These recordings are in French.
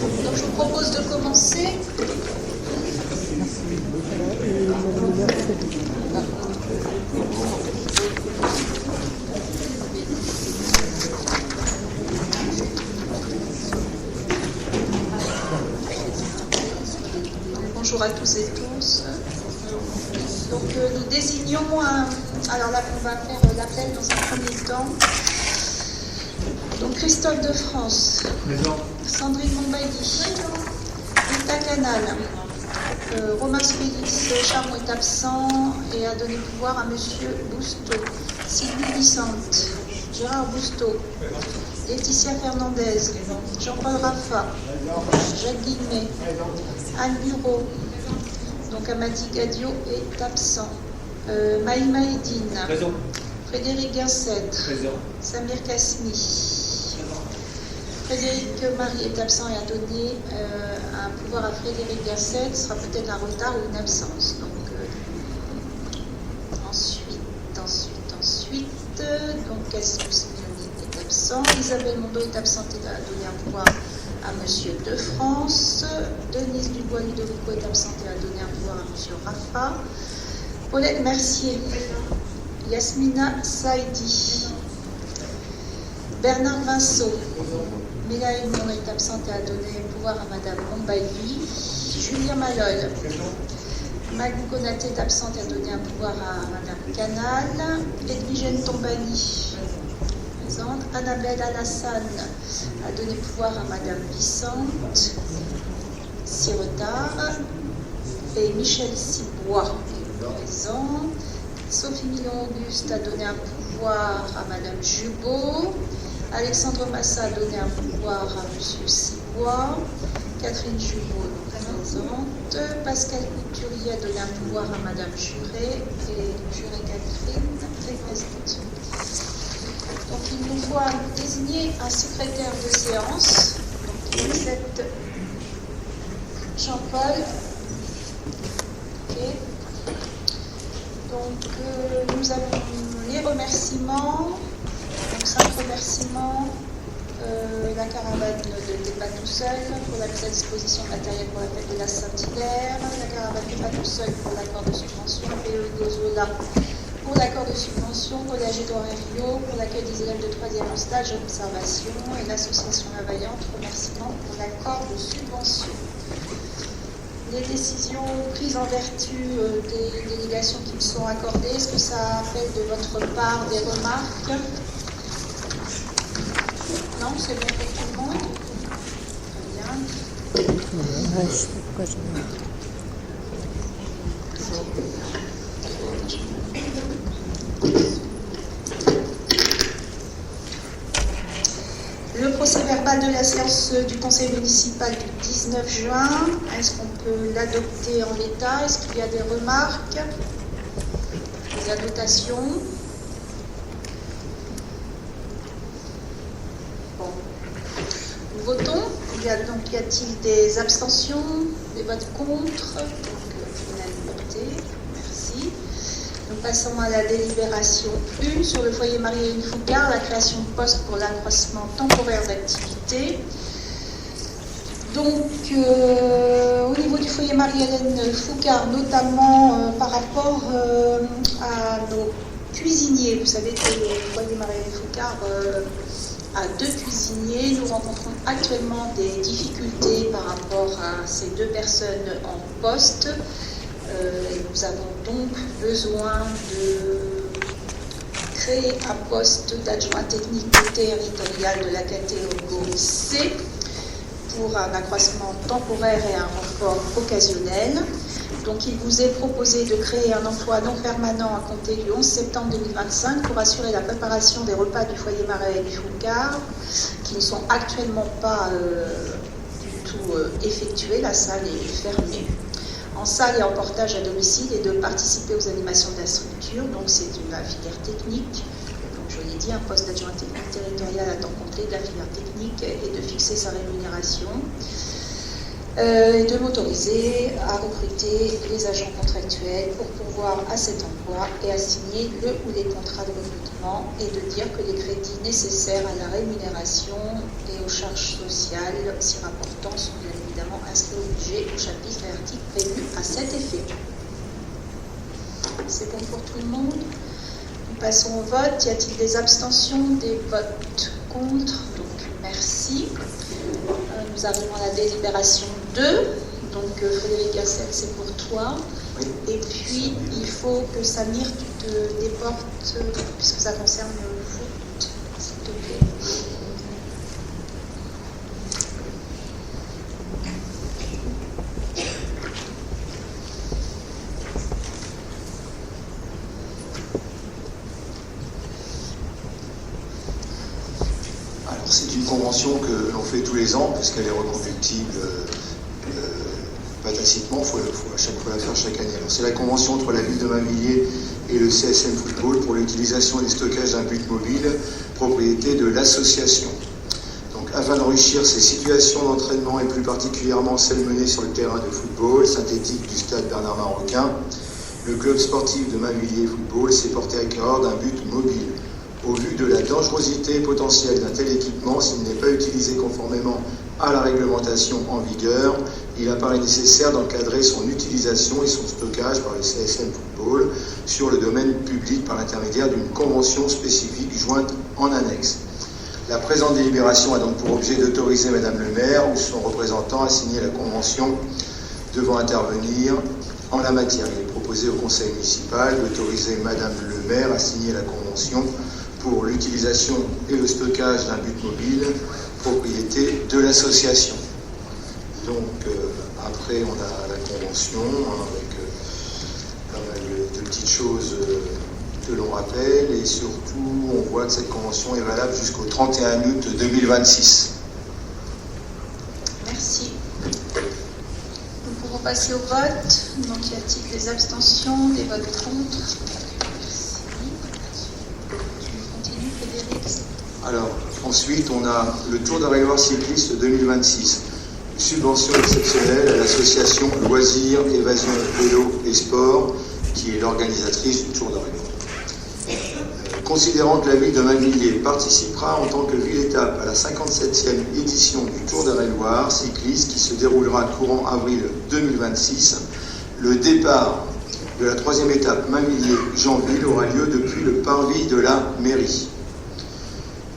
Donc je vous propose de commencer. Bonjour à tous et tous. Donc nous désignons alors là on va faire l'appel dans un premier temps. Donc Christophe de France, Présent. Sandrine Montbailly, Rita Canal, Romain Félix Charmont est absent et a donné pouvoir à Monsieur Bousteau, Sylvie Vicente, Gérard Bousteau, Laetitia Fernandez, Jean-Paul Raffa, Jacques Guillemet, Anne Bureau, donc Amadi Gadio est absent, Maïma Edine, Présent. Frédéric Guinset, Présent. Samir Kasmi. Frédéric Marie est absent et a donné un pouvoir à Frédéric Gasset. Ce sera peut-être un retard ou une absence. Donc, ensuite, donc Cassio Simeoni est absent. Isabelle Mondo est absente et a donné un pouvoir à Monsieur de France. Denise Dubois-Ludovico est absente et a donné un pouvoir à Monsieur Raffa. Paulette Mercier. Yasmina Saïdi. Bernard Vinceau. Mélaï Moore est absente et a donné pouvoir à Madame Montbailly. Julien Malol. Magou Konaté est absente et a donné un pouvoir à Madame Canal. Edwigène Tombani présente. Annabelle Alassane a donné pouvoir à Madame Vicente Siretard. Et Michel Sibois est présent. Sophie Millon-Auguste a donné un pouvoir à Madame Jubot. Alexandre Massa a donné un pouvoir à Monsieur Sibois. Catherine Jubot présente. Pascal Couturier a donné un pouvoir à Madame Juré. Et Juré Catherine est présente. Donc il nous faut désigner un secrétaire de séance. Donc c'est Jean-Paul. Okay. Donc nous avons les remerciements. Donc 5 remerciements. La caravane n'était pas tout seul pour la mise à disposition matérielle pour la fête de la Saint-Hilaire. La caravane n'est pas tout seul pour l'accord de subvention. PE Gozola pour l'accord de subvention. Collège Édouard Herriot pour l'accueil des élèves de 3e en stage d'observation. Et l'association La Vaillante, remerciement pour l'accord de subvention. Les décisions prises en vertu des délégations qui me sont accordées, est-ce que ça appelle de votre part des remarques? Non, c'est bon pour tout le monde? Très bien. Le procès-verbal de la séance du conseil municipal du 19 juin, est-ce qu'on peut l'adopter en l'état? Est-ce qu'il y a des remarques? Des annotations? Bon. Nous votons. Y a-t-il des abstentions? Des votes contre? Donc, unanimité. Merci. Nous passons à la délibération 1 sur le foyer Marie-Hélène Foucard, la création de postes pour l'accroissement temporaire d'activité. Donc, au niveau du foyer Marie-Hélène Foucard, notamment par rapport à nos cuisiniers, vous savez que le foyer Marie-Hélène Foucard a 2 cuisiniers. Nous rencontrons actuellement des difficultés par rapport à ces 2 personnes en poste. Nous avons donc besoin de créer un poste d'adjoint technique territorial de la catégorie C pour un accroissement temporaire et un renfort occasionnel. Donc il vous est proposé de créer un emploi non permanent à compter du 11 septembre 2025 pour assurer la préparation des repas du foyer Marie-Hélène Foucard qui ne sont actuellement pas du tout effectués. La salle est fermée. En salle et en portage à domicile et de participer aux animations de la structure. Donc c'est de la filière technique. Donc je l'ai dit, un poste d'adjoint technique territorial à temps complet de la filière technique et de fixer sa rémunération. et de m'autoriser à recruter les agents contractuels pour pourvoir à cet emploi et à signer le ou les contrats de recrutement, et de dire que les crédits nécessaires à la rémunération et aux charges sociales s'y rapportant sont bien évidemment inscrits au budget, au chapitre et articles prévus à cet effet. C'est bon pour tout le monde. Nous passons au vote. Y a-t-il des abstentions, des votes contre? Donc merci. Nous arrivons à la délibération 2. Donc Frédéric Assel, c'est pour toi. Oui. Et puis il faut que Samir, tu te déportes, puisque ça concerne le foot, s'il te plaît. Alors c'est une convention que l'on fait tous les ans, puisqu'elle est reconductible pas tacitement, il faut à chaque fois la faire chaque année. Alors c'est la convention entre la ville de Mainvilliers et le CSM Football pour l'utilisation et le stockage d'un but mobile, propriété de l'association. Donc afin d'enrichir ces situations d'entraînement et plus particulièrement celles menées sur le terrain de football synthétique du stade Bernard Maroquin, le club sportif de Mainvilliers Football s'est porté acquéreur d'un but mobile. Au vu de la dangerosité potentielle d'un tel équipement, s'il n'est pas utilisé conformément à la réglementation en vigueur, il apparaît nécessaire d'encadrer son utilisation et son stockage par le CSM Football sur le domaine public par l'intermédiaire d'une convention spécifique jointe en annexe. La présente délibération a donc pour objet d'autoriser Madame le maire ou son représentant à signer la convention devant intervenir en la matière. Il est proposé au conseil municipal d'autoriser Madame le maire à signer la convention pour l'utilisation et le stockage d'un but mobile, propriété de l'association. Donc après on a la convention avec pas mal de petites choses que l'on rappelle, et surtout on voit que cette convention est valable jusqu'au 31 août 2026. Merci. Nous pouvons passer au vote. Donc y a-t-il des abstentions, des votes contre? Merci. Tu continues, Frédéric? Alors ensuite on a le Tour d'Eure-et-Loir cycliste 2026. Subvention exceptionnelle à l'association Loisirs, Évasion, Vélo et Sport, qui est l'organisatrice du Tour d'Eure-et-Loir. Considérant que la ville de Mainvilliers participera en tant que ville-étape à la 57e édition du Tour d'Eure-et-Loir cycliste qui se déroulera courant avril 2026, le départ de la 3e étape Mainvilliers-Janville aura lieu depuis le parvis de la mairie.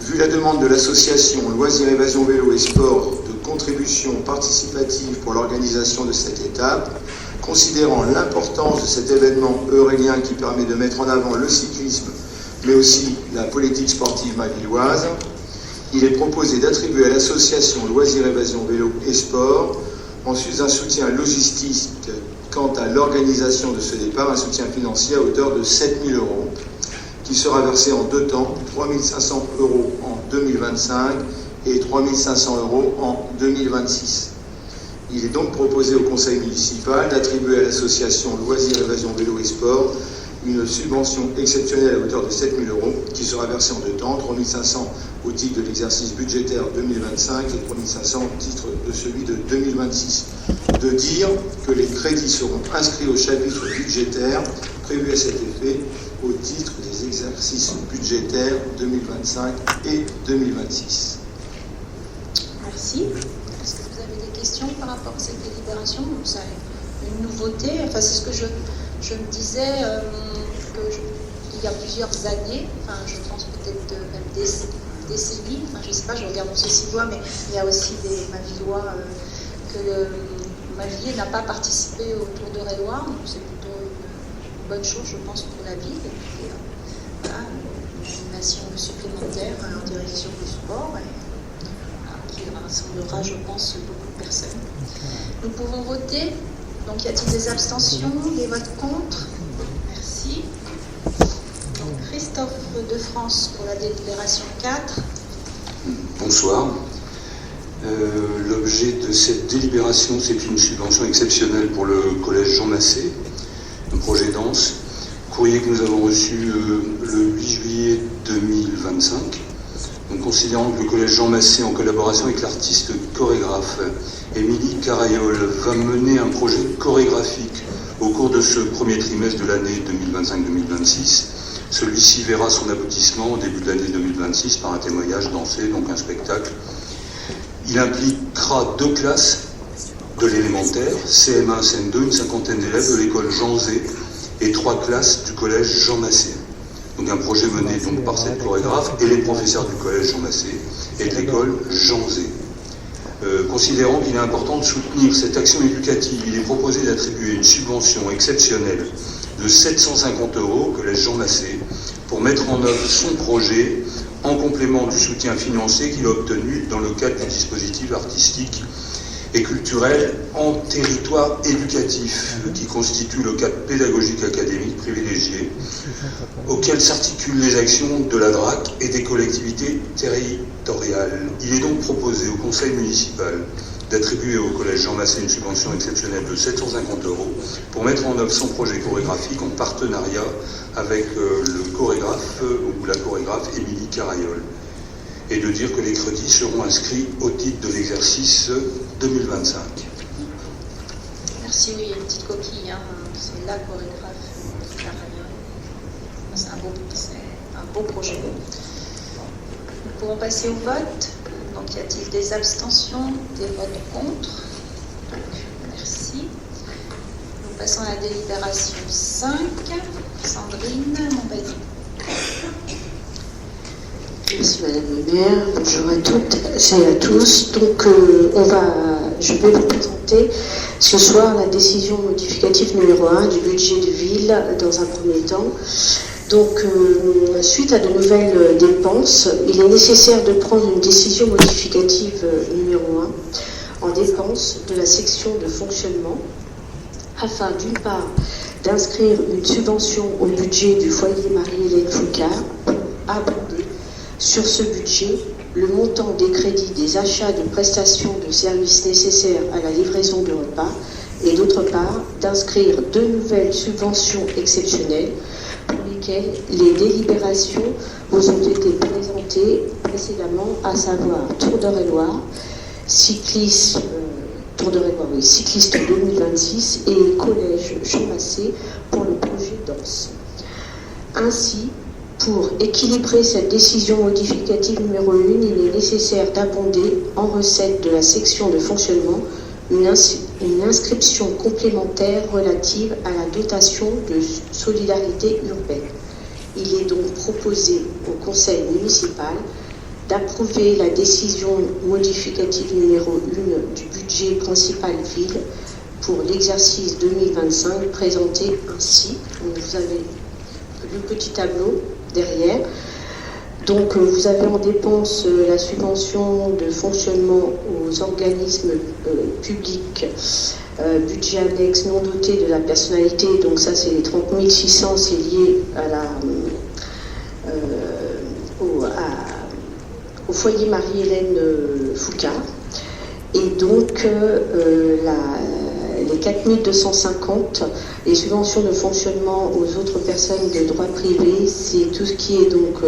Vu la demande de l'association Loisirs, Évasion, Vélo et Sport de contribution participative pour l'organisation de cette étape, considérant l'importance de cet événement eurélien qui permet de mettre en avant le cyclisme, mais aussi la politique sportive mainvilloise, il est proposé d'attribuer à l'association Loisirs, Évasion, Vélo et Sport, en sus d'un soutien logistique quant à l'organisation de ce départ, un soutien financier à hauteur de 7 000 €, qui sera versé en deux temps, 3 500 € en 2025 et 3 500 € en 2026. Il est donc proposé au conseil municipal d'attribuer à l'association Loisirs, Évasion, Vélo et Sport une subvention exceptionnelle à hauteur de 7 000 € qui sera versée en deux temps, 3 500 au titre de l'exercice budgétaire 2025 et 3 500 au titre de celui de 2026. De dire que les crédits seront inscrits au chapitre budgétaire prévu à cet effet au titre des exercices budgétaires 2025 et 2026. Merci. Est-ce que vous avez des questions par rapport à cette délibération? C'est une nouveauté. Enfin, c'est ce que je me disais il y a plusieurs années, enfin, je pense peut-être même décennies, enfin, je ne sais pas, je regarde mon Cécilois, mais il y a aussi des Mainvillois que Mainvilliers n'a pas participé au Tour d'Eure-et-Loir, donc c'est plutôt une bonne chose, je pense, pour la ville. Et puis, voilà, une animation supplémentaire en direction du sport, qui rassemblera, je pense, beaucoup de personnes. Nous pouvons voter. Donc, y a-t-il des abstentions, des votes contre? Merci. Donc, Christophe de France pour la délibération 4. Bonsoir. L'objet de cette délibération, c'est une subvention exceptionnelle pour le collège Jean Massé, un projet dense. Courrier que nous avons reçu le 8 juillet 2025 Donc, considérant que le collège Jean Massé, en collaboration avec l'artiste chorégraphe Émilie Carayol, va mener un projet chorégraphique au cours de ce premier trimestre de l'année 2025-2026, celui-ci verra son aboutissement au début de l'année 2026 par un témoignage dansé, donc un spectacle. Il impliquera 2 classes de l'élémentaire, CM1, CM2, une cinquantaine d'élèves de l'école Jean Zé et 3 classes du collège Jean Massé. Donc un projet mené donc par cette chorégraphe et les professeurs du collège Jean Massé et de l'école Jean Zé. Considérant qu'il est important de soutenir cette action éducative, il est proposé d'attribuer une subvention exceptionnelle de 750 € au collège Jean Massé pour mettre en œuvre son projet en complément du soutien financier qu'il a obtenu dans le cadre du dispositif artistique et culturel en territoire éducatif, qui constitue le cadre pédagogique académique privilégié auquel s'articulent les actions de la DRAC et des collectivités territoriales. Il est donc proposé au conseil municipal d'attribuer au collège Jean Massé une subvention exceptionnelle de 750 € pour mettre en œuvre son projet chorégraphique en partenariat avec le chorégraphe ou la chorégraphe Émilie Carayol, et de dire que les crédits seront inscrits au titre de l'exercice 2025. Merci, oui, il y a une petite coquille, hein. C'est la chorégraphe Carayol. C'est un beau projet. Nous pouvons passer au vote. Donc, y a-t-il des abstentions, des votes contre? Merci. Nous passons à la délibération 5. Sandrine Montbadi. Merci Madame le maire, bonjour à toutes et à tous. Donc je vais vous présenter ce soir la décision modificative numéro 1 du budget de ville dans un premier temps. Donc suite à de nouvelles dépenses, il est nécessaire de prendre une décision modificative numéro 1 en dépenses de la section de fonctionnement afin d'une part d'inscrire une subvention au budget du foyer Marie-Hélène Foucard pour abonder sur ce budget le montant des crédits des achats de prestations de services nécessaires à la livraison de repas et d'autre part d'inscrire 2 nouvelles subventions exceptionnelles pour lesquelles les délibérations vous ont été présentées précédemment, à savoir Tour d'Eure-et-Loire, cycliste 2026 et collège Jean Massé pour le projet danse. Ainsi, pour équilibrer cette décision modificative numéro 1, il est nécessaire d'abonder en recette de la section de fonctionnement une inscription complémentaire relative à la dotation de solidarité urbaine. Il est donc proposé au conseil municipal d'approuver la décision modificative numéro 1 du budget principal ville pour l'exercice 2025 présenté ainsi. Vous avez le petit tableau derrière. Donc vous avez en dépense la subvention de fonctionnement aux organismes publics, budget annexe non doté de la personnalité, donc ça c'est les 30 600, c'est lié au foyer Marie-Hélène Foucard. Et donc les 4 250, les subventions de fonctionnement aux autres personnes de droit privé, c'est tout ce qui est donc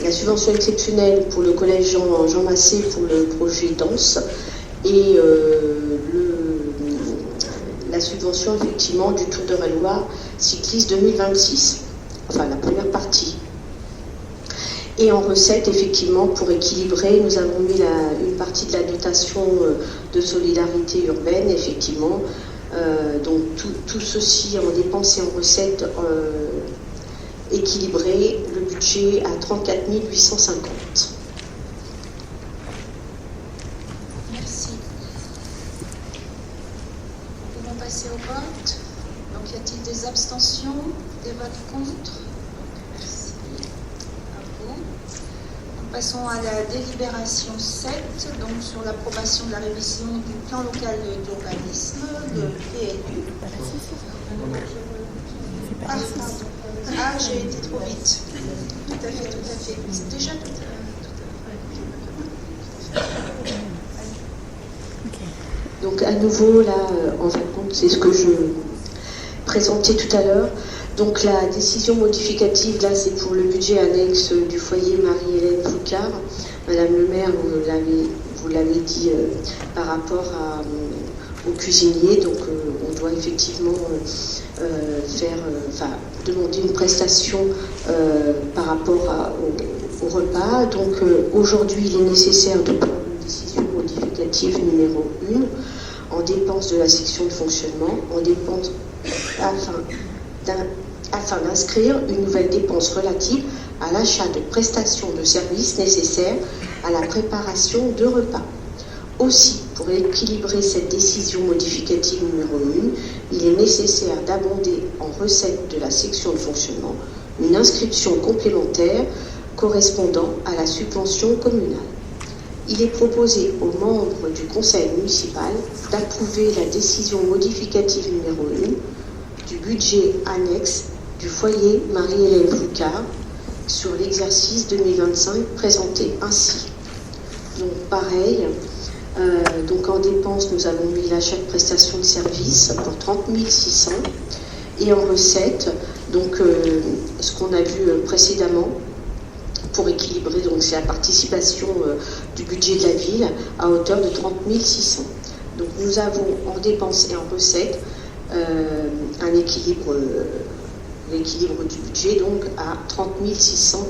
la subvention exceptionnelle pour le collège Jean Massé pour le projet danse et la subvention effectivement du Tour d'Eure-et-Loire cycliste 2026, enfin la première partie. Et en recette, effectivement, pour équilibrer, nous avons mis une partie de la dotation de solidarité urbaine, effectivement. Donc tout ceci en dépenses et en recettes équilibré, le budget à 34 850. Merci. Nous pouvons passer au vote. Donc y a-t-il des abstentions, des votes contre? Merci. À vous. Nous passons à la délibération 7, donc sur l'approbation de la révision du plan local d'urbanisme, le PLU. Ah, pardon. Ah, j'ai été trop vite. Tout à fait. C'est déjà tout à fait. Donc à nouveau, là, en fin de compte, c'est ce que je présentais tout à l'heure. Donc la décision modificative, là, c'est pour le budget annexe du foyer Marie-Hélène Foucard. Madame le maire, vous l'avez dit par rapport aux cuisiniers, donc on doit effectivement demander une prestation par rapport au repas. Donc aujourd'hui, il est nécessaire de prendre une décision modificative numéro 1 en dépenses de la section de fonctionnement, en dépenses afin d'inscrire une nouvelle dépense relative à l'achat de prestations de services nécessaires à la préparation de repas. Aussi, pour équilibrer cette décision modificative numéro 1, il est nécessaire d'abonder en recette de la section de fonctionnement une inscription complémentaire correspondant à la subvention communale. Il est proposé aux membres du conseil municipal d'approuver la décision modificative numéro 1 du budget annexe du foyer Marie-Hélène Foucard sur l'exercice 2025 présenté ainsi. Donc pareil, donc en dépenses, nous avons mis l'achat de prestations de services pour 30 600 et en recettes, donc ce qu'on a vu précédemment pour équilibrer, donc c'est la participation du budget de la ville à hauteur de 30 600. Donc nous avons en dépenses et en recettes un équilibre, l'équilibre du budget donc à 30 600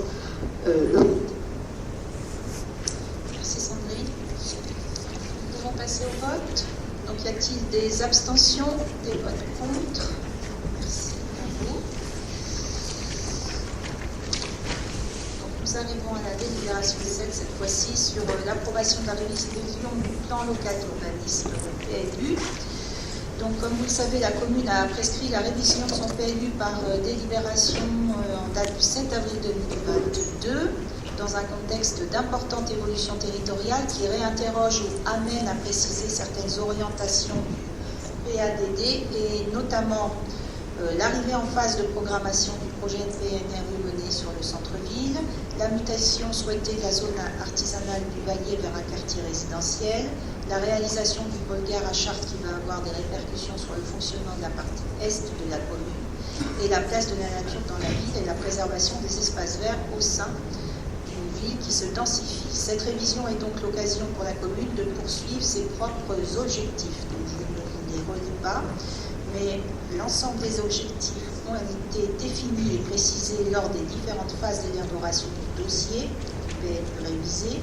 euros. Merci Sandrine. Nous devons passer au vote. Donc y a-t-il des abstentions, des votes contre? Merci à vous. Donc nous arrivons à la délibération 7 cette fois-ci sur l'approbation de la révision du plan local d'urbanisme PLU. Donc, comme vous le savez, la commune a prescrit la révision de son PLU par délibération en date du 7 avril 2022, dans un contexte d'importante évolution territoriale qui réinterroge ou amène à préciser certaines orientations du PADD et notamment l'arrivée en phase de programmation du projet de PNRU mené sur le centre-ville, la mutation souhaitée de la zone artisanale du Valier vers un quartier résidentiel, la réalisation du pôle gare à Chartres qui va avoir des répercussions sur le fonctionnement de la partie est de la commune et la place de la nature dans la ville et la préservation des espaces verts au sein d'une ville qui se densifie. Cette révision est donc l'occasion pour la commune de poursuivre ses propres objectifs. Donc je ne les relis pas, mais l'ensemble des objectifs ont été définis et précisés lors des différentes phases d'élaboration du dossier PLU révisé.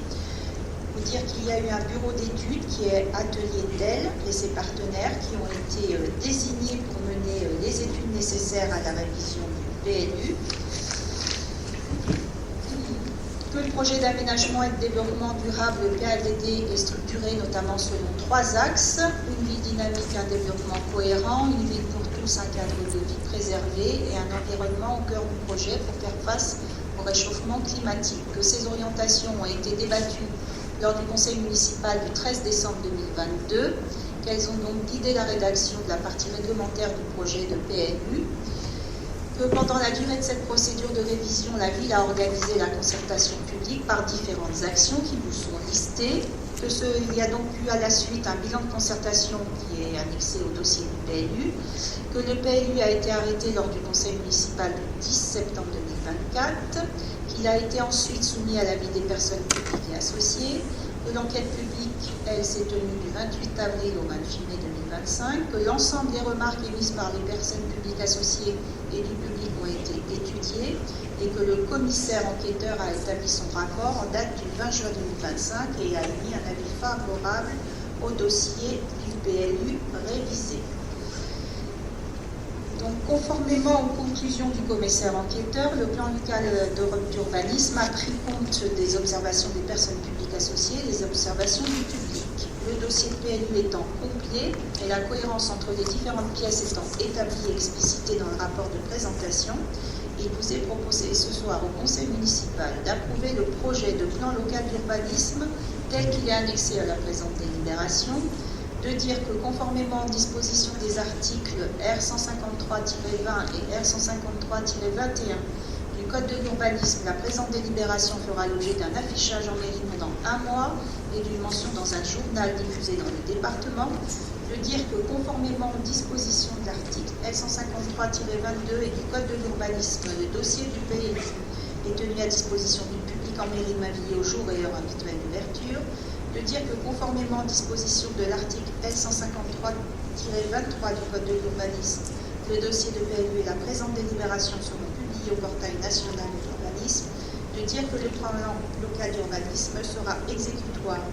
Vous dire qu'il y a eu un bureau d'études qui est Atelier DEL et ses partenaires qui ont été désignés pour mener les études nécessaires à la révision du PLU. Que le projet d'aménagement et de développement durable PADD est structuré notamment selon 3 axes: une ville dynamique, un développement cohérent, une ville pour tous, un cadre de vie préservé et un environnement au cœur du projet pour faire face au réchauffement climatique. Que ces orientations ont été débattues lors du conseil municipal du 13 décembre 2022, qu'elles ont donc guidé la rédaction de la partie réglementaire du projet de PLU, que pendant la durée de cette procédure de révision, la ville a organisé la concertation publique par différentes actions qui vous sont listées, il y a donc eu à la suite un bilan de concertation qui est annexé au dossier du PLU, que le PLU a été arrêté lors du conseil municipal du 10 septembre 2024, qu'il a été ensuite soumis à l'avis des personnes publiques et associées, que l'enquête publique, elle, s'est tenue du 28 avril au 28 mai 2025, que l'ensemble des remarques émises par les personnes publiques associées et du public ont été étudiées et que le commissaire enquêteur a établi son rapport en date du 20 juin 2025 et a émis un avis favorable au dossier du PLU révisé. Donc, conformément aux conclusions du commissaire enquêteur, le plan local d'urbanisme a pris compte des observations des personnes publiques associées et des observations du public. Le dossier de PLU étant complet et la cohérence entre les différentes pièces étant établie et explicitée dans le rapport de présentation, il vous est proposé ce soir au conseil municipal d'approuver le projet de plan local d'urbanisme tel qu'il est annexé à la présente délibération, de dire que conformément aux dispositions des articles R153-20 et R153-21 du Code de l'urbanisme, la présente délibération fera l'objet d'un affichage en mairie pendant 1 mois et d'une mention dans un journal diffusé dans le département, de dire que conformément aux dispositions de l'article L153-22 et du Code de l'urbanisme, le dossier du PLU est tenu à disposition du public en mairie de Mainvilliers au jour et heure habituelle d'ouverture, de dire que conformément aux dispositions de l'article L153-23 du Code de l'urbanisme, le dossier de PLU et la présente délibération seront publiés au portail national de l'urbanisme, de dire que le plan local d'urbanisme sera exécutoire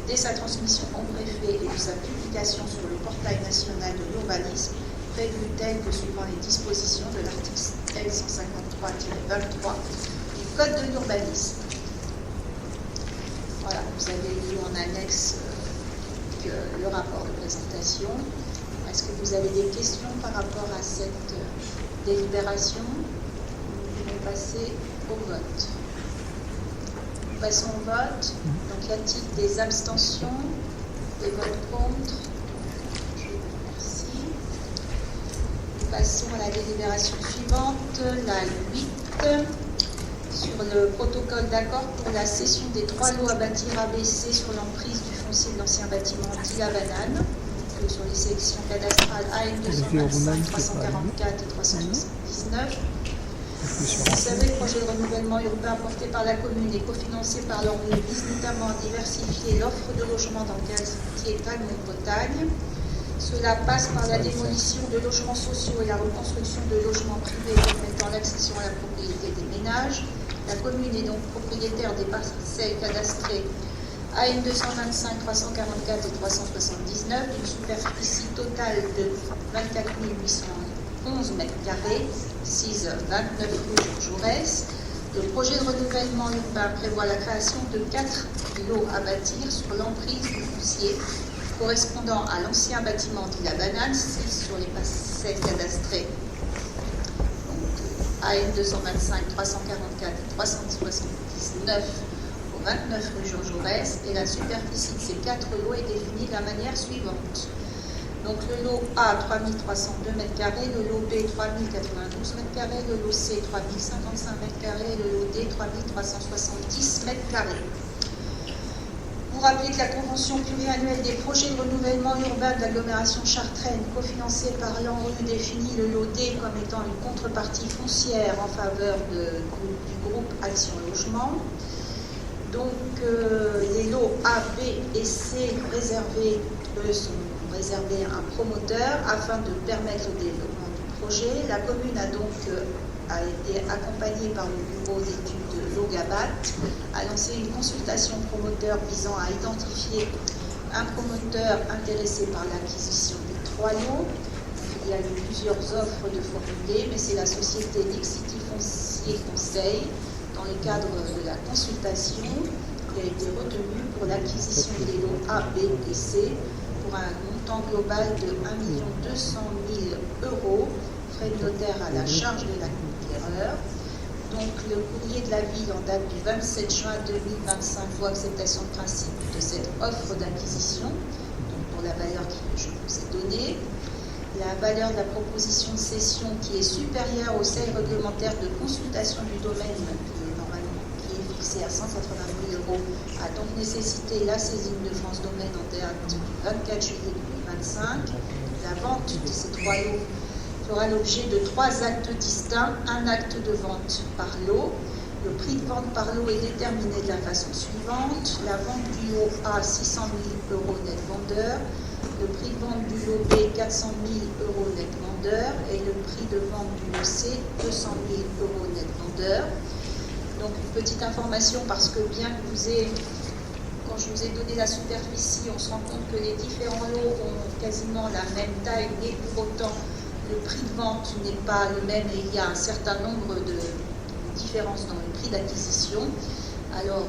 dès sa transmission au préfet et de sa publication sur le portail national de l'urbanisme, prévu tel que suivant les dispositions de l'article L153-23 du Code de l'urbanisme. Voilà, vous avez lu en annexe le rapport de présentation. Est-ce que vous avez des questions par rapport à cette délibération? Nous allons passer au vote. Nous passons au vote. Donc, y a-t-il des abstentions, des votes contre? Je vous remercie. Nous passons à la délibération suivante, la 8, sur le protocole d'accord pour la cession des 3 lots à bâtir ABC sur l'emprise du foncier de l'ancien bâtiment dit la Banane, sur les sections cadastrales AM 225, 344 et 379. Vous savez, le projet de renouvellement urbain porté par la commune et cofinancé par l'ONU vise notamment à diversifier l'offre de logements dans le quartier Talmont-Bretagne. Cela passe par la démolition de logements sociaux et la reconstruction de logements privés permettant l'accession à la propriété des ménages. La commune est donc propriétaire des parcelles cadastrées AM 225, 344 et 379 d'une superficie totale de 24 811 m², 629 rue Georges Jaurès. Le projet de renouvellement urbain prévoit la création de 4 lots à bâtir sur l'emprise du foncier correspondant à l'ancien bâtiment dit la Banane, 6 sur les parcelles cadastrées AM 225, 344 et 379 au 29 rue Georges Jaurès, et la superficie de ces 4 lots est définie de la manière suivante. Donc le lot A 3302 m², le lot B 3092 m², le lot C 3055 m² et le lot D 3370 m². Vous rappelez que la convention pluriannuelle des projets de renouvellement urbain de l'agglomération chartraine, cofinancée par l'ANRU, définit le lot D comme étant une contrepartie foncière en faveur du groupe Action Logement. Donc les lots A, B et C réservés, sont réservés à un promoteur afin de permettre le développement du projet. La commune a donc a été accompagnée par le bureau d'études de l'OGABAT, a lancé une consultation promoteur visant à identifier un promoteur intéressé par l'acquisition des 3 lots. Il y a eu plusieurs offres de formuler, mais c'est la société Nexity Foncier Conseil, dans le cadre de la consultation, qui a été retenue pour l'acquisition des lots A, B et C pour un montant global de 1 200 000 €, frais de notaire à la charge de l'acquéreur. Donc le courrier de la ville en date du 27 juin 2025 voit acceptation de principe de cette offre d'acquisition, donc pour la valeur que je vous ai donnée. La valeur de la proposition de cession qui est supérieure au seuil réglementaire de consultation du domaine, qui est fixé à 180 000 €, a donc nécessité la saisine de France Domaine en date du 24 juillet 2025. La vente de ces 3 lots fera l'objet de 3 actes distincts, un acte de vente par lot. Le prix de vente par lot est déterminé de la façon suivante. La vente du lot A, 600 000 € net vendeur. Le prix de vente du lot B, 400 000 € net vendeur. Et le prix de vente du lot C, 200 000 € net vendeur. Donc une petite information, parce que bien que quand je vous ai donné la superficie, on se rend compte que les différents lots ont quasiment la même taille, mais pour autant le prix de vente n'est pas le même et il y a un certain nombre de différences dans le prix d'acquisition. Alors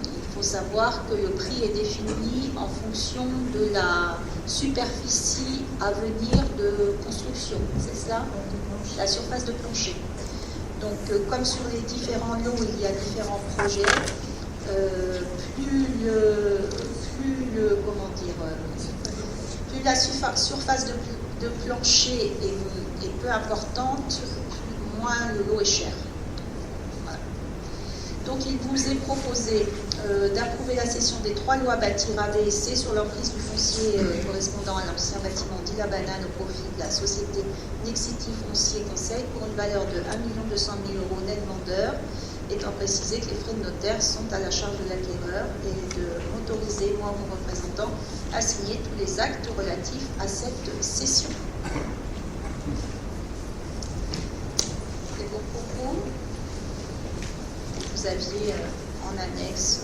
il faut savoir que le prix est défini en fonction de la superficie à venir de construction, c'est cela? La surface de plancher. Donc, comme sur les différents lots, il y a différents projets, plus la surface de plancher est peu importante, moins le lot est cher. Voilà. Donc il vous est proposé d'approuver la cession des 3 lois bâtir A, B et C sur l'emprise du foncier correspondant à l'ancien bâtiment dit la Banane au profit de la société Nexity Foncier Conseil pour une valeur de 1 200 000 € net vendeur, étant précisé que les frais de notaire sont à la charge de l'acquéreur et de m'autoriser, moi, mon représentant, à signer tous les actes relatifs à cette cession. C'est bon pour vous. Vous aviez en annexe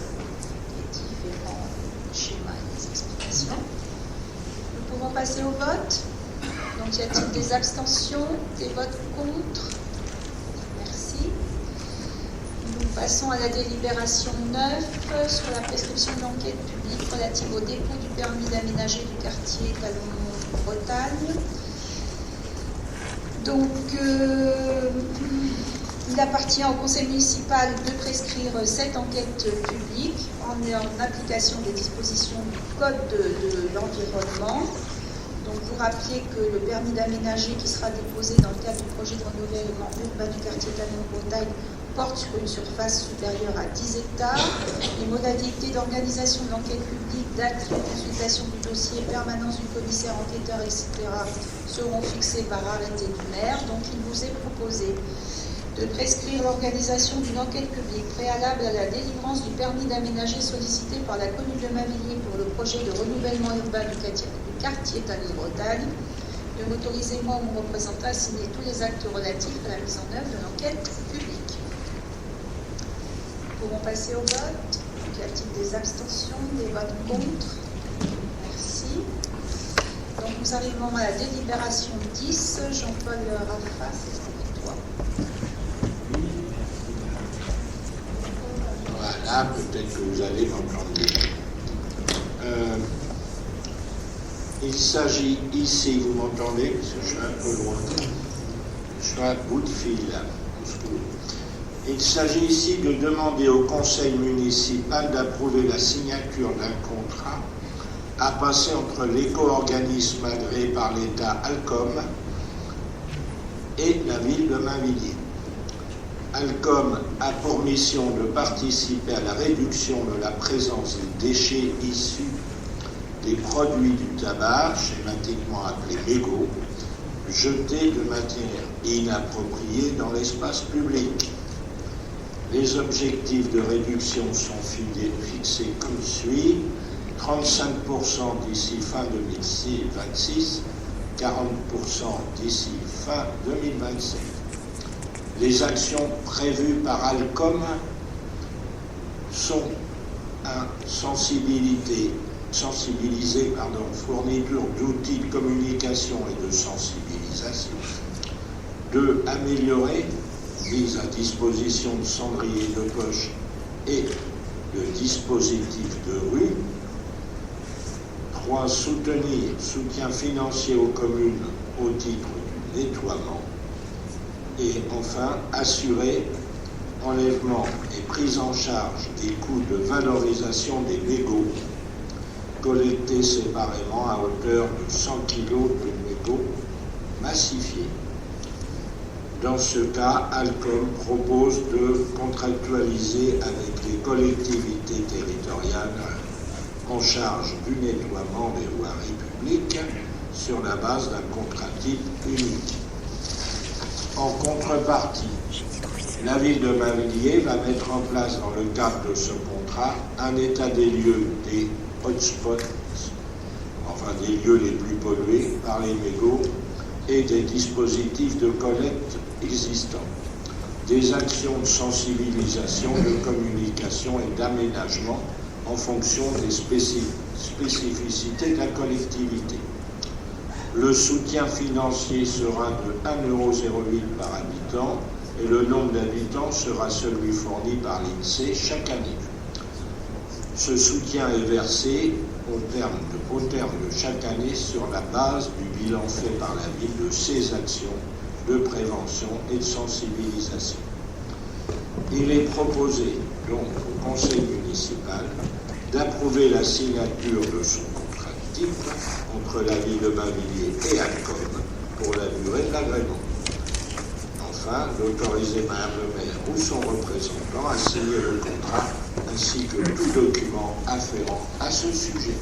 les différents schémas et les explications. Nous pouvons passer au vote. Donc, y a-t-il des abstentions, des votes contre? Merci. Nous passons à la délibération 9 sur la prescription de l'enquête publique relative au dépôt du permis d'aménager du quartier Talon-Bretagne. Donc, il appartient au conseil municipal de prescrire cette enquête publique en application des dispositions du Code de l'environnement. Donc, vous rappelez que le permis d'aménager qui sera déposé dans le cadre du projet de renouvellement urbain du quartier Talon-Bretagne porte sur une surface supérieure à 10 hectares. Les modalités d'organisation de l'enquête publique, date de consultation du dossier, permanence du commissaire enquêteur, etc. seront fixées par arrêté du maire. Donc, il vous est proposé de prescrire l'organisation d'une enquête publique préalable à la délivrance du permis d'aménager sollicité par la commune de Mavilliers pour le projet de renouvellement urbain du quartier Talon-Bretagne, de m'autoriser, moi ou mon représentant, à signer tous les actes relatifs à la mise en œuvre de l'enquête publique. Nous pouvons passer au vote. Y a-t-il des abstentions, des votes contre? Merci. Donc nous arrivons à la délibération 10. Jean-Paul Raffa, c'est pour toi. Voilà, peut-être que vous allez m'entendre mieux. Il s'agit ici, vous m'entendez, parce que je suis un peu loin, je suis à bout de fil là. Il s'agit ici de demander au conseil municipal d'approuver la signature d'un contrat à passer entre l'éco-organisme agréé par l'État Alcom et la ville de Mainvilliers. Alcom a pour mission de participer à la réduction de la présence des déchets issus des produits du tabac, schématiquement appelés mégots, jetés de manière inappropriée dans l'espace public. Les objectifs de réduction sont fixés comme suit: 35% d'ici fin 2026, 40% d'ici fin 2027. Les actions prévues par Alcom sont fourniture d'outils de communication et de sensibilisation, 2. Améliorer, mise à disposition de cendriers de poche et de dispositifs de rue, 3. Soutien financier aux communes au titre du nettoiement, et enfin assurer enlèvement et prise en charge des coûts de valorisation des mégots collectés séparément à hauteur de 100 kg de mégots massifiés. Dans ce cas, Alcom propose de contractualiser avec les collectivités territoriales en charge du nettoiement des voiries publiques sur la base d'un contrat type unique. En contrepartie, la ville de Mainvilliers va mettre en place dans le cadre de ce contrat un état des lieux des hotspots, enfin des lieux les plus pollués par les mégots, et des dispositifs de collecte existants, des actions de sensibilisation, de communication et d'aménagement en fonction des spécificités de la collectivité. Le soutien financier sera de 1,08 € par habitant et le nombre d'habitants sera celui fourni par l'INSEE chaque année. Ce soutien est versé au terme de chaque année sur la base du bilan fait par la ville de ses actions de prévention et de sensibilisation. Il est proposé donc au conseil municipal d'approuver la signature de son contrat type entre la ville de Mainvilliers et Alcom pour la durée de l'agrément. Enfin, enfin d'autoriser Madame le maire ou son représentant à signer le contrat ainsi que tout document afférent à ce sujet.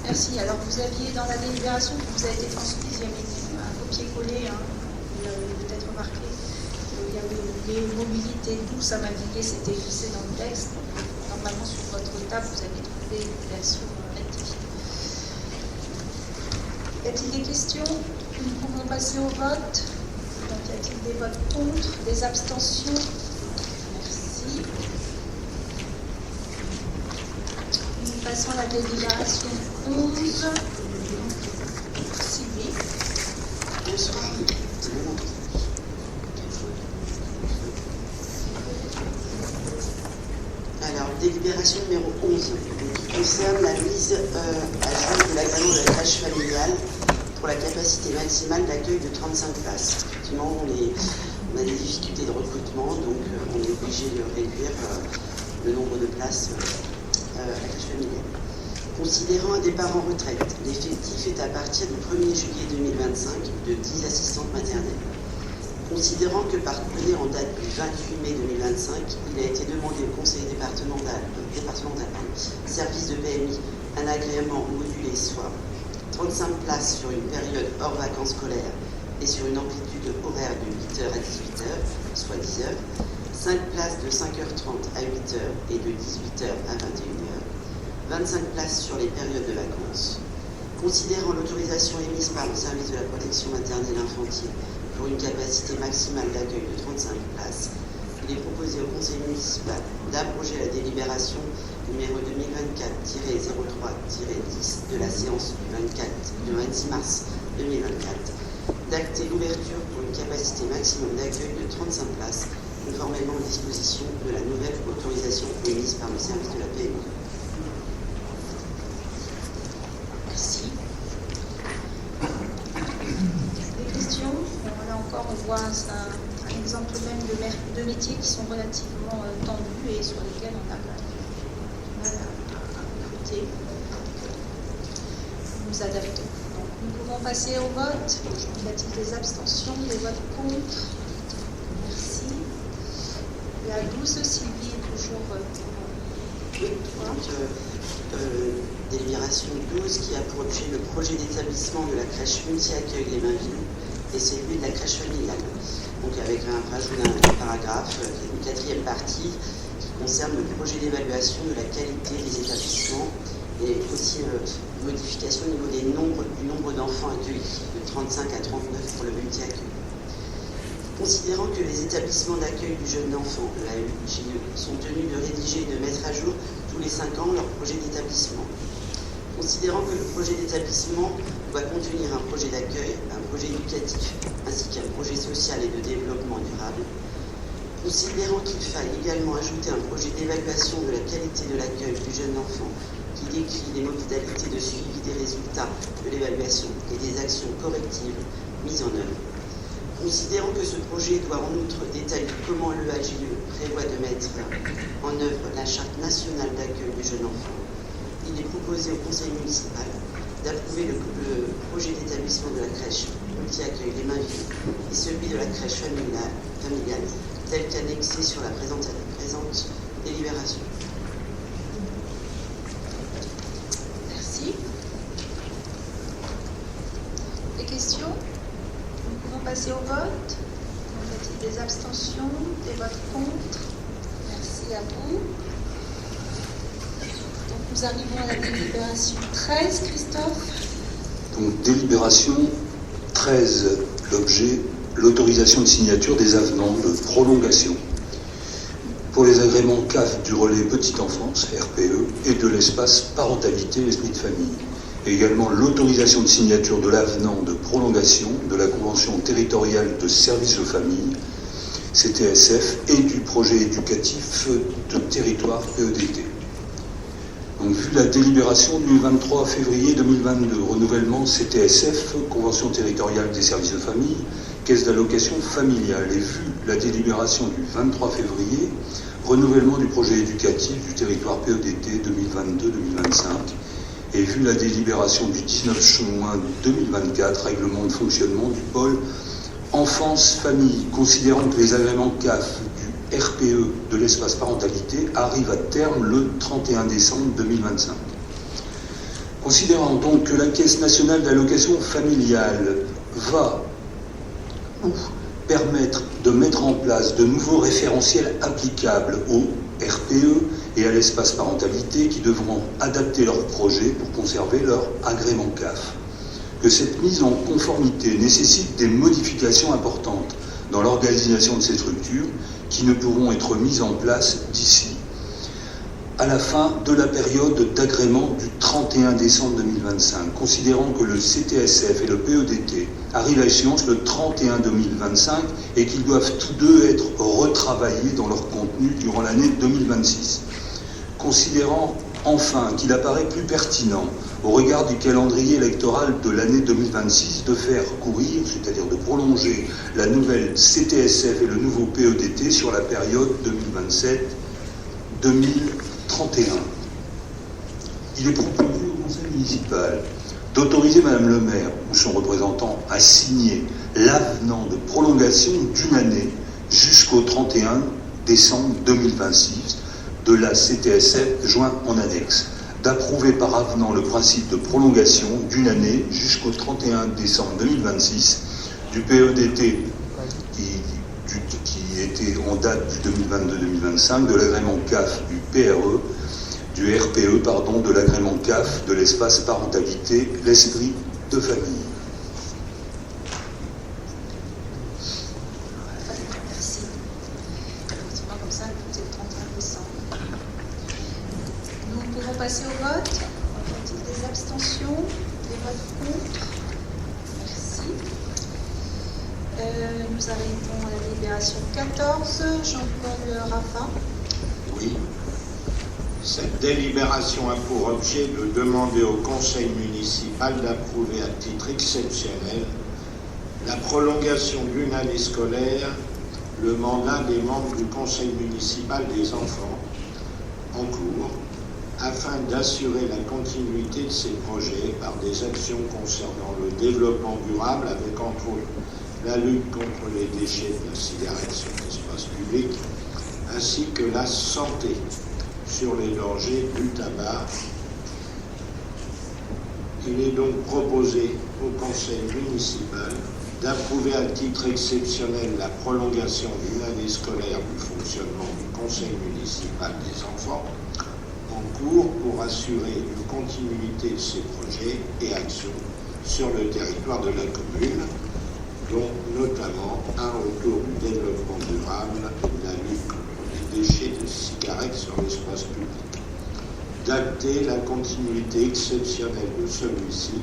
Merci. Alors, vous aviez dans la délibération qui vous a été transmise, il y avait un copier-coller, vous l'avez peut-être remarqué. Il y avait les mobilités douces à m'indiquer, c'était glissé dans le texte. Normalement, sur votre table, vous avez trouvé une version rectifiée. Y a-t-il des questions? Nous pouvons passer au vote. Donc, y a-t-il des votes contre, des abstentions? Merci. Nous passons à la délibération 11. Sylvie. Bonsoir. Alors, délibération numéro 11, qui concerne la mise à jour de l'agrément de la crèche familiale pour la capacité maximale d'accueil de 35 places. Effectivement, on a des difficultés de recrutement, donc on est obligé de réduire le nombre de places à la crèche familiale. Considérant un départ en retraite, l'effectif est à partir du 1er juillet 2025 de 10 assistantes maternelles. Considérant que par courrier en date du 28 mai 2025, il a été demandé au conseil départemental service de PMI un agrément modulé, soit 35 places sur une période hors vacances scolaires et sur une amplitude horaire de 8h à 18h, soit 10h, 5 places de 5h30 à 8h et de 18h à 21h, 25 places sur les périodes de vacances. Considérant l'autorisation émise par le service de la protection maternelle infantile pour une capacité maximale d'accueil de 35 places, il est proposé au conseil municipal d'abroger la délibération numéro 2024-03-10 de la séance du 26 mars 2024, d'acter l'ouverture pour une capacité maximum d'accueil de 35 places, conformément aux dispositions de la nouvelle autorisation émise par le service de la PMI. Merci. Des questions? Là encore, on voit un exemple même de métiers qui sont relativement tendus et sur lesquels on a du mal à recruter. Nous nous adaptons. Donc, nous pouvons passer au vote. Y a-t-il des abstentions, des votes contre? Merci. La 12, Sylvie, est toujours pour toi. Délibération 12 qui a pour objet le projet d'établissement de la crèche multi-accueil Les Mainvilles et celui de la crèche familiale. Donc avec un rajout d'un paragraphe, une quatrième partie qui concerne le projet d'évaluation de la qualité des établissements et aussi une modification au niveau du nombre d'enfants accueillis, de 35 à 39 pour le multi-accueil. Considérant que les établissements d'accueil du jeune enfant, la UJE, sont tenus de rédiger et de mettre à jour tous les 5 ans leur projet d'établissement. Considérant que le projet d'établissement doit contenir un projet d'accueil, un projet éducatif, ainsi qu'un projet social et de développement durable. Considérant qu'il faille également ajouter un projet d'évaluation de la qualité de l'accueil du jeune enfant qui décrit les modalités de suivi des résultats de l'évaluation et des actions correctives mises en œuvre. Considérant que ce projet doit en outre détailler comment l'EAJE prévoit de mettre en œuvre la charte nationale d'accueil du jeune enfant, il est proposé au conseil municipal d'approuver le projet d'établissement de la crèche multi-accueil Les Mainvilles et celui de la crèche familiale tel qu'annexé sur la présente délibération. Merci. Des questions? Nous pouvons passer au vote. Y a-t-il des abstentions, des votes contre? Merci à vous. Donc nous arrivons à la délibération 13, Christophe. Donc délibération 13, l'objet, l'autorisation de signature des avenants de prolongation pour les agréments CAF du relais petite enfance, RPE, et de l'espace parentalité, l'esprit de famille. Et également l'autorisation de signature de l'avenant de prolongation de la convention territoriale de services de famille, CTSF, et du projet éducatif de territoire PEDT. Donc, vu la délibération du 23 février 2022, renouvellement CTSF, Convention territoriale des services de famille, caisse d'allocation familiale, et vu la délibération du 23 février, renouvellement du projet éducatif du territoire PEDT 2022-2025, et vu la délibération du 19 juin 2024, règlement de fonctionnement du pôle Enfance, famille, considérant que les agréments CAF du RPE de l'espace parentalité arrivent à terme le 31 décembre 2025. Considérant donc que la Caisse nationale d'allocation familiale va permettre de mettre en place de nouveaux référentiels applicables au RPE et à l'espace parentalité qui devront adapter leurs projets pour conserver leur agrément CAF. Que cette mise en conformité nécessite des modifications importantes dans l'organisation de ces structures qui ne pourront être mises en place d'ici à la fin de la période d'agrément du 31 décembre 2025, considérant que le CTSF et le PEDT arrivent à échéance le 31 2025 et qu'ils doivent tous deux être retravaillés dans leur contenu durant l'année 2026. Considérant enfin qu'il apparaît plus pertinent, au regard du calendrier électoral de l'année 2026, de faire courir, c'est-à-dire de prolonger la nouvelle CTSF et le nouveau PEDT sur la période 2027-2031. Il est proposé au Conseil municipal d'autoriser Madame le maire ou son représentant à signer l'avenant de prolongation d'une année jusqu'au 31 décembre 2026 de la CTSF joint en annexe, d'approuver par avenant le principe de prolongation d'une année jusqu'au 31 décembre 2026 du PEDT qui était en date du 2022-2025, de l'agrément CAF du PRE, du RPE, de l'agrément CAF de l'espace parentalité, l'esprit de famille. Merci. Effectivement, comme ça, c'est le 31 décembre. Nous pouvons passer au vote. Y a-t-il des abstentions? Des votes contre? Merci. Nous arrivons à la délibération 14. Jean-Paul Raffin. Oui. Cette délibération a pour objet de demander au Conseil municipal d'approuver à titre exceptionnel la prolongation d'une année scolaire, le mandat des membres du Conseil municipal des enfants en cours, afin d'assurer la continuité de ces projets par des actions concernant le développement durable avec entre autres la lutte contre les déchets de la cigarette sur l'espace public, ainsi que la santé sur les dangers du tabac. Il est donc proposé au Conseil municipal d'approuver à titre exceptionnel la prolongation d'une année scolaire du fonctionnement du Conseil municipal des enfants en cours pour assurer une continuité de ces projets et actions sur le territoire de la commune, dont notamment un autour du développement durable et de la lutte contre les déchets de cigarettes sur l'espace public. D'acter la continuité exceptionnelle de celui-ci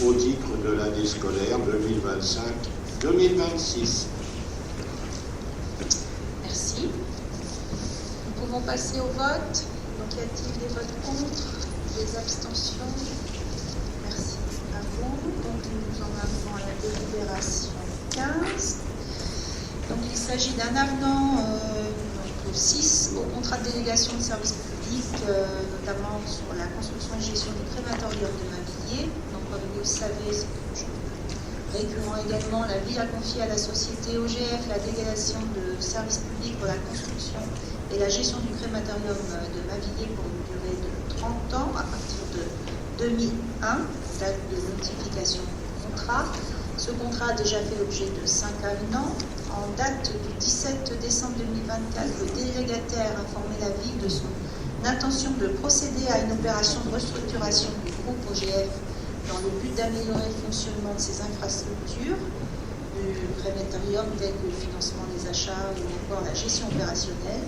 au titre de l'année scolaire 2025-2026. Merci. Nous pouvons passer au vote. Donc, y a-t-il des votes contre? Des abstentions? Merci à vous. Donc, nous en avons à la délibération 15. Donc, il s'agit d'un avenant 6 au contrat de délégation de services publics, notamment sur la construction et gestion du crématorium de Mainvilliers. Donc, comme vous le savez, c'est récurrent également, la ville a confié à la société OGF la délégation de services publics pour la construction et la gestion du crématorium de Mainvilliers pour une durée de 30 ans à partir de 2001, date de notification du contrat. Ce contrat a déjà fait l'objet de 5 avenants. En date du 17 décembre 2024, le délégataire a informé la ville de son intention de procéder à une opération de restructuration du groupe OGF dans le but d'améliorer le fonctionnement de ses infrastructures, du crématorium tel que le financement des achats ou encore la gestion opérationnelle.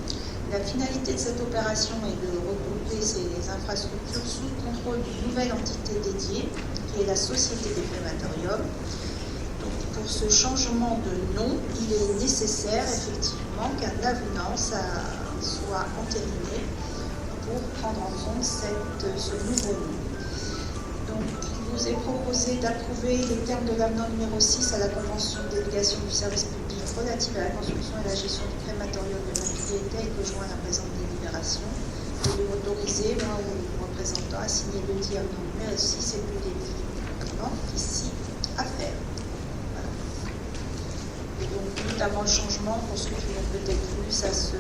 La finalité de cette opération est de regrouper ces infrastructures sous le contrôle d'une nouvelle entité dédiée, qui est la Société des crématoriums. Donc, pour ce changement de nom, il est nécessaire effectivement qu'un avenant soit entériné pour prendre en compte ce nouveau nom. Donc, il vous est proposé d'approuver les termes de l'avenant numéro 6 à la Convention de délégation du service public relative à la construction et la gestion du crématorium de Mainvilliers tel que joint à la présente délibération, et de m'autoriser, moi ou le représentant, à signer le dit avenant numéro 6 et puis les documents ici à faire. Voilà. donc notamment le changement, pour ceux qui l'ont peut-être vu, ça se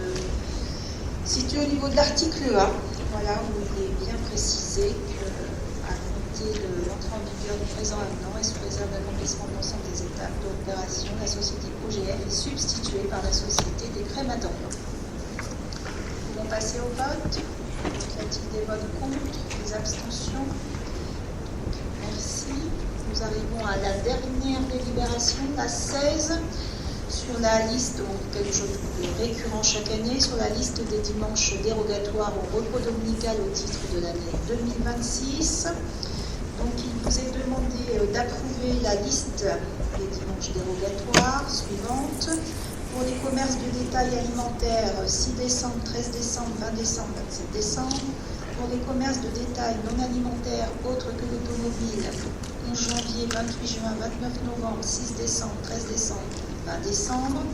situe au niveau de l'article A, voilà, où il est bien précisé qu'à compter de l'entrée en vigueur du présent avenant et sous réserve d'accomplissement de l'ensemble des étapes de l'opération, la société OGF est substituée par la société des crématoriums. Nous pouvons passer au vote. Y a-t-il des votes contre, des abstentions? Merci. Nous arrivons à la dernière délibération, la 16, sur la liste, donc quelque chose de récurrent chaque année, sur la liste des dimanches dérogatoires au repos dominical au titre de l'année 2026. Donc il vous est demandé d'approuver la liste des dimanches dérogatoires suivantes. Pour les commerces de détail alimentaire, 6 décembre, 13 décembre, 20 décembre, 27 décembre. Pour les commerces de détail non alimentaires autres que l'automobile, 11 janvier, 28 juin, 29 novembre, 6 décembre, 13 décembre, 20 décembre.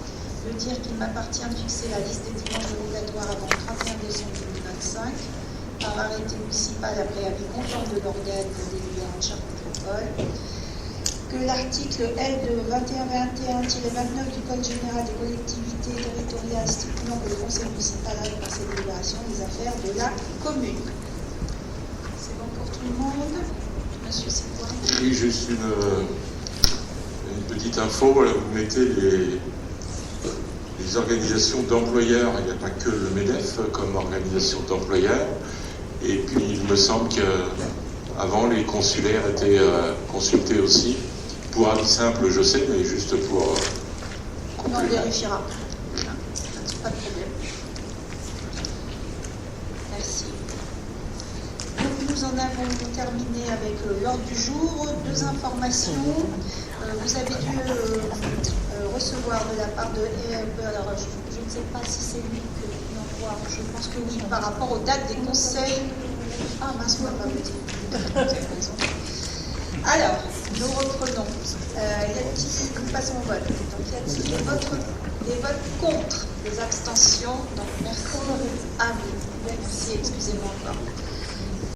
De dire qu'il m'appartient de fixer la liste des dimanches dérogatoires avant le 31 décembre 2025 par arrêté municipal après avis conforme de l'organe délibérant de Chartres Métropole. Que l'article L de 2121-29 du Code général des collectivités territoriales stipulant que le conseil municipal a par ses délibérations les affaires de la commune. C'est bon pour tout le monde? Monsieur Sipois? Oui, juste une petite info. Voilà, vous mettez les organisations d'employeurs. Il n'y a pas que le MEDEF comme organisation d'employeurs. Et puis, il me semble qu'avant, les consulaires étaient consultés aussi. Pour avis simple, je sais, mais juste pour On vérifiera. Pas de problème. Merci. Donc, nous en avons terminé avec l'ordre du jour. 2 informations. Vous avez dû recevoir de la part de... alors, je ne sais pas si c'est lui que l'on envoie. Je pense que oui, par rapport aux dates des conseils. Ah mince, on va pas me dire. Vous avez raison. Alors, nous reprenons. Nous passons au vote. Donc, y a-t-il des votes contre, des abstentions? Donc, merci. Ah oui, merci, excusez-moi encore.